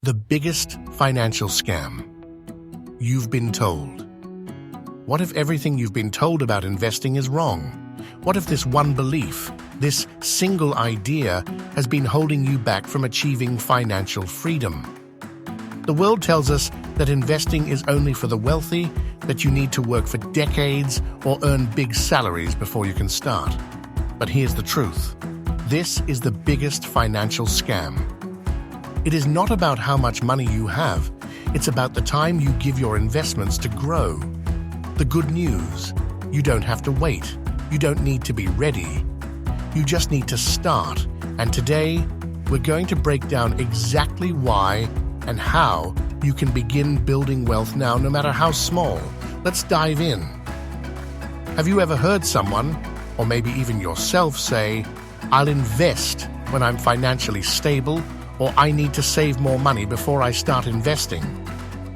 The biggest financial scam. You've been told. What if everything you've been told about investing is wrong? What if this one belief, this single idea, has been holding you back from achieving financial freedom? The world tells us that investing is only for the wealthy, that you need to work for decades or earn big salaries before you can start. But here's the truth. This is the biggest financial scam. It is not about how much money you have. It's about the time you give your investments to grow. The good news: you don't have to wait. You don't need to be ready. You just need to start. And today, we're going to break down exactly why and how you can begin building wealth now, no matter how small. Let's dive in. Have you ever heard someone, or maybe even yourself, say, "I'll invest when I'm financially stable," or "I need to save more money before I start investing"?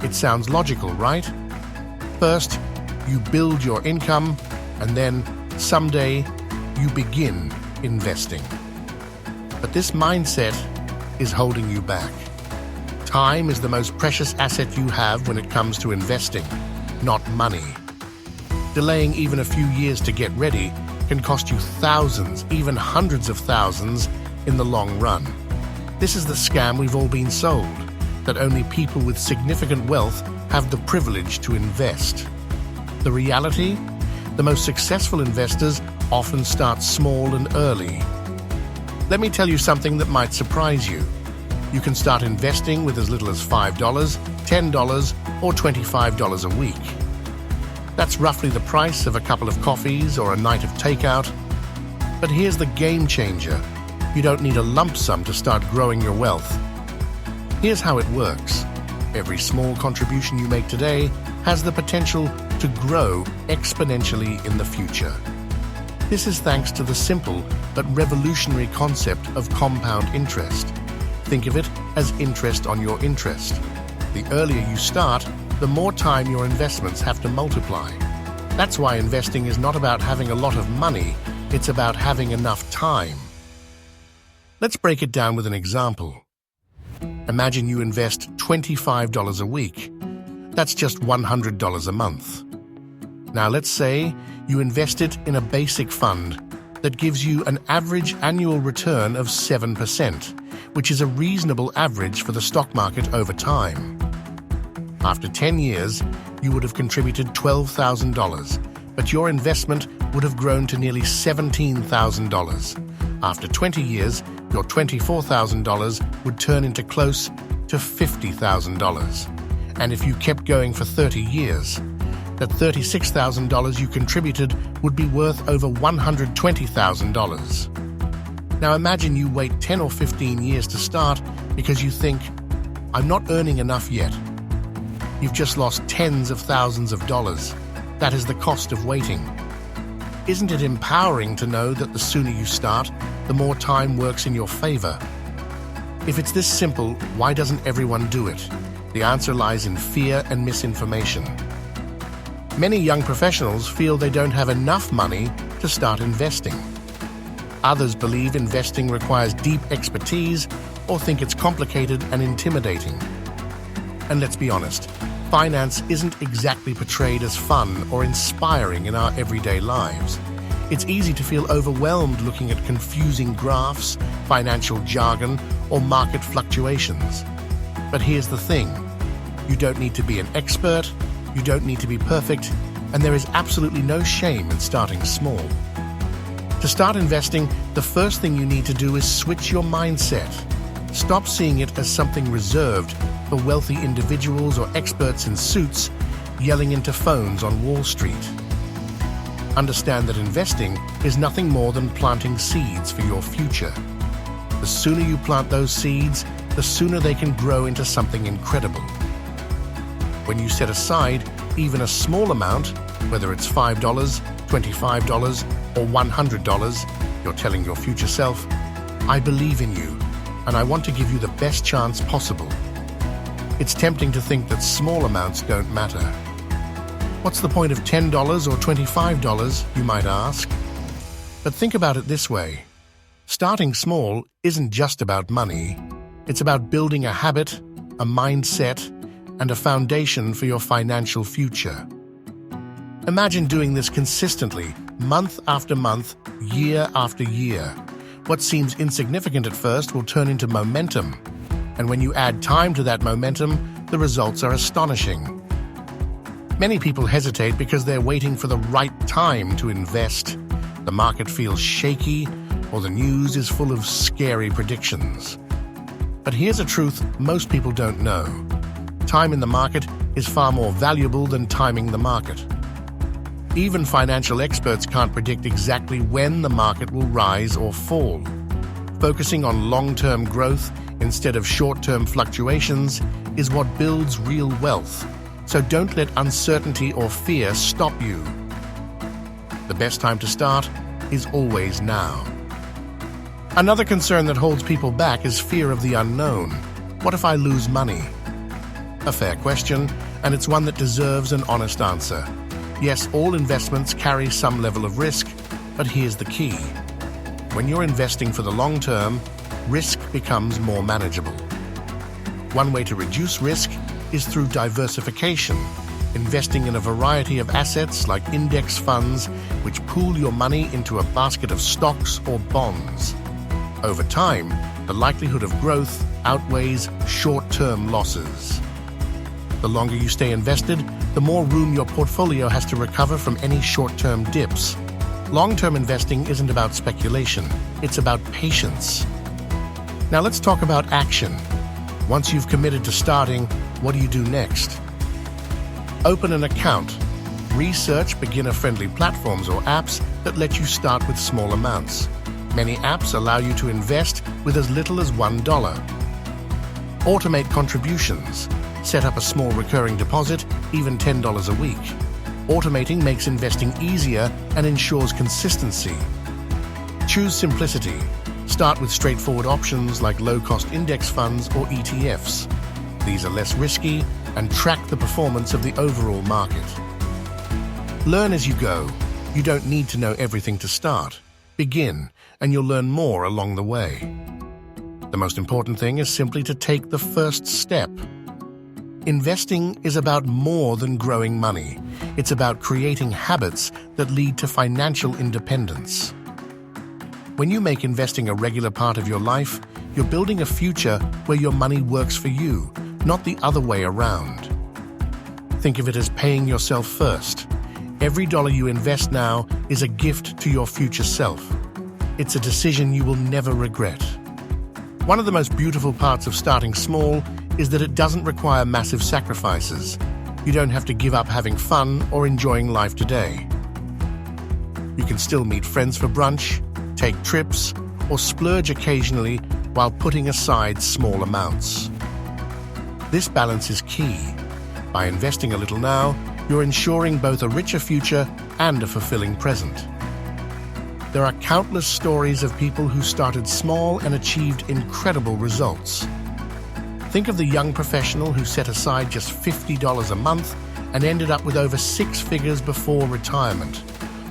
It sounds logical, right? First, you build your income, and then someday you begin investing. But this mindset is holding you back. Time is the most precious asset you have when it comes to investing, not money. Delaying even a few years to get ready can cost you thousands, even hundreds of thousands in the long run. This is the scam we've all been sold, that only people with significant wealth have the privilege to invest. The reality? The most successful investors often start small and early. Let me tell you something that might surprise you. You can start investing with as little as $5, $10, or $25 a week. That's roughly the price of a couple of coffees or a night of takeout. But here's the game changer. You don't need a lump sum to start growing your wealth. Here's how it works. Every small contribution you make today has the potential to grow exponentially in the future. This is thanks to the simple but revolutionary concept of compound interest. Think of it as interest on your interest. The earlier you start, the more time your investments have to multiply. That's why investing is not about having a lot of money, it's about having enough time. Let's break it down with an example. Imagine you invest $25 a week. That's just $100 a month. Now let's say you invest it in a basic fund that gives you an average annual return of 7%, which is a reasonable average for the stock market over time. After 10 years, you would have contributed $12,000, but your investment would have grown to nearly $17,000. After 20 years, your $24,000 would turn into close to $50,000. And if you kept going for 30 years, that $36,000 you contributed would be worth over $120,000. Now imagine you wait 10 or 15 years to start because you think, "I'm not earning enough yet." You've just lost tens of thousands of dollars. That is the cost of waiting. Isn't it empowering to know that the sooner you start, the more time works in your favor? If it's this simple, why doesn't everyone do it? The answer lies in fear and misinformation. Many young professionals feel they don't have enough money to start investing. Others believe investing requires deep expertise or think it's complicated and intimidating. And let's be honest, finance isn't exactly portrayed as fun or inspiring in our everyday lives. It's easy to feel overwhelmed looking at confusing graphs, financial jargon, or market fluctuations. But here's the thing. You don't need to be an expert, you don't need to be perfect, and there is absolutely no shame in starting small. To start investing, the first thing you need to do is switch your mindset. Stop seeing it as something reserved for wealthy individuals or experts in suits yelling into phones on Wall Street. Understand that investing is nothing more than planting seeds for your future. The sooner you plant those seeds, the sooner they can grow into something incredible. When you set aside even a small amount, whether it's $5, $25, or $100, you're telling your future self, "I believe in you, and I want to give you the best chance possible." It's tempting to think that small amounts don't matter. What's the point of $10 or $25, you might ask? But think about it this way. Starting small isn't just about money. It's about building a habit, a mindset, and a foundation for your financial future. Imagine doing this consistently, month after month, year after year. What seems insignificant at first will turn into momentum, and when you add time to that momentum, the results are astonishing. Many people hesitate because they're waiting for the right time to invest. The market feels shaky, or the news is full of scary predictions. But here's a truth most people don't know. Time in the market is far more valuable than timing the market. Even financial experts can't predict exactly when the market will rise or fall. Focusing on long-term growth instead of short-term fluctuations is what builds real wealth. So don't let uncertainty or fear stop you. The best time to start is always now. Another concern that holds people back is fear of the unknown. What if I lose money? A fair question, and it's one that deserves an honest answer. Yes, all investments carry some level of risk, but here's the key. When you're investing for the long term, risk becomes more manageable. One way to reduce risk is through diversification, investing in a variety of assets like index funds, which pool your money into a basket of stocks or bonds. Over time, the likelihood of growth outweighs short-term losses. The longer you stay invested, the more room your portfolio has to recover from any short-term dips. Long-term investing isn't about speculation, it's about patience. Now let's talk about action. Once you've committed to starting, what do you do next? Open an account. Research beginner-friendly platforms or apps that let you start with small amounts. Many apps allow you to invest with as little as $1. Automate contributions. Set up a small recurring deposit, even $10 a week. Automating makes investing easier and ensures consistency. Choose simplicity. Start with straightforward options like low-cost index funds or ETFs. These are less risky and track the performance of the overall market. Learn as you go. You don't need to know everything to start. Begin, and you'll learn more along the way. The most important thing is simply to take the first step. Investing is about more than growing money. It's about creating habits that lead to financial independence. When you make investing a regular part of your life, you're building a future where your money works for you, not the other way around. Think of it as paying yourself first. Every dollar you invest now is a gift to your future self. It's a decision you will never regret. One of the most beautiful parts of starting small is that it doesn't require massive sacrifices. You don't have to give up having fun or enjoying life today. You can still meet friends for brunch, take trips, or splurge occasionally while putting aside small amounts. This balance is key. By investing a little now, you're ensuring both a richer future and a fulfilling present. There are countless stories of people who started small and achieved incredible results. Think of the young professional who set aside just $50 a month and ended up with over 6 figures before retirement,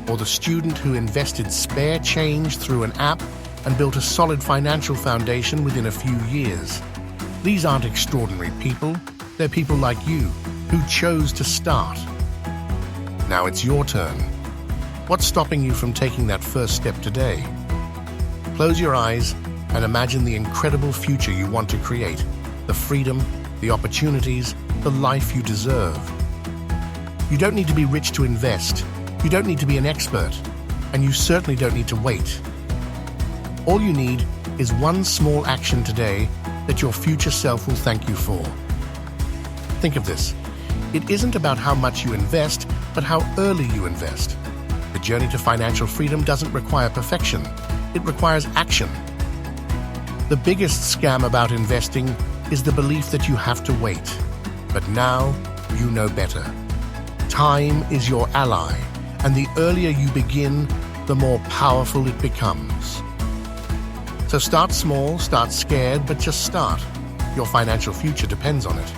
or the student who invested spare change through an app and built a solid financial foundation within a few years. These aren't extraordinary people, they're people like you who chose to start. Now it's your turn. What's stopping you from taking that first step today? Close your eyes and imagine the incredible future you want to create, the freedom, the opportunities, the life you deserve. You don't need to be rich to invest. You don't need to be an expert, and you certainly don't need to wait. All you need is one small action today that your future self will thank you for. Think of this. It isn't about how much you invest, but how early you invest. The journey to financial freedom doesn't require perfection. It requires action. The biggest scam about investing is the belief that you have to wait. But now you know better. Time is your ally, and the earlier you begin, the more powerful it becomes. So start small, start scared, but just start. Your financial future depends on it.